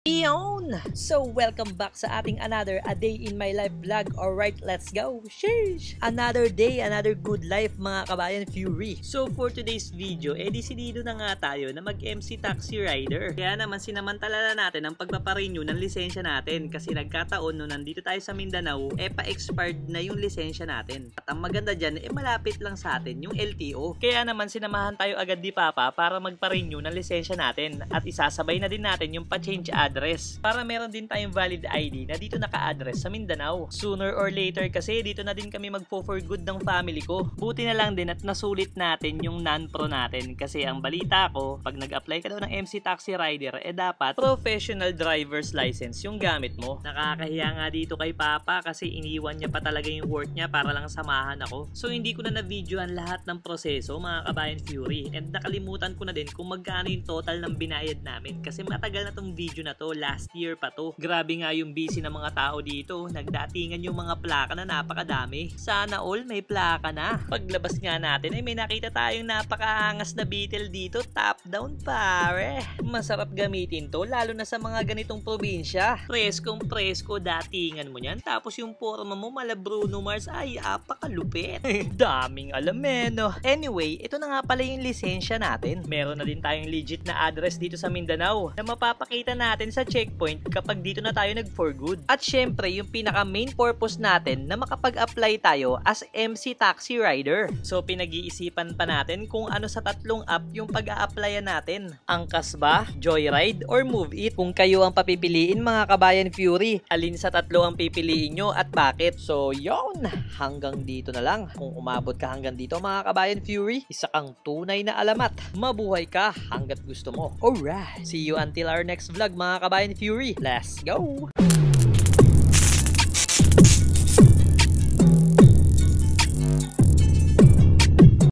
Iyon! So, welcome back sa ating another A Day in My Life vlog. Alright, let's go! Sheesh! Another day, another good life mga kabayan Fury. So, for today's video, decidido na nga tayo na mag-MC Taxi Rider. Kaya naman sinamantala na natin ang pagpaparenew ng lisensya natin kasi nagkataon no nandito tayo sa Mindanao, pa-expired na yung lisensya natin. At ang maganda dyan, malapit lang sa atin yung LTO. Kaya naman sinamahan tayo agad ni Papa para magparenew ng lisensya natin at isasabay na din natin yung pa-change address para meron din tayong valid ID na dito naka-address sa Mindanao. Sooner or later kasi dito na din kami magpo-for good ng family ko. Buti na lang din at nasulit natin yung non-pro natin kasi ang balita ko, pag nag-apply ka daw ng MC Taxi Rider, dapat professional driver's license yung gamit mo. Nakakahiya nga dito kay Papa kasi iniwan niya pa talaga yung work niya para lang samahan ako. So hindi ko na na-videoan lahat ng proseso mga kabayan Fury and nakalimutan ko na din kung magkano yung total ng binayad namin kasi matagal na tong video na to, last year pa to. Grabe nga yung busy ng mga tao dito, nagdatingan yung mga plaka na napakadami. Sana all may plaka na. Paglabas nga natin may nakita tayong napakaangas na Beetle dito, top down pare. Masarap gamitin to lalo na sa mga ganitong probinsya. Preskong presko datingan mo yan tapos yung forma mo mala Bruno Mars ay apakalupit. Daming alameno. Anyway, ito na nga pala yung lisensya natin. Meron na din tayong legit na address dito sa Mindanao na mapapakita natin sa checkpoint kapag dito na tayo nag-for good. At syempre, yung pinaka main purpose natin na makapag-apply tayo as MC Taxi Rider. So, pinag-iisipan pa natin kung ano sa tatlong app yung pag-a-applyan natin. Angkas ba, Joyride, or Move It? Kung kayo ang papipiliin mga kabayan Fury, alin sa tatlo ang pipiliin nyo at bakit? So, yun! Hanggang dito na lang. Kung umabot ka hanggang dito mga kabayan Fury, isa kang tunay na alamat. Mabuhay ka hanggat gusto mo. Alright! See you until our next vlog mga kabayan Fury. Let's go!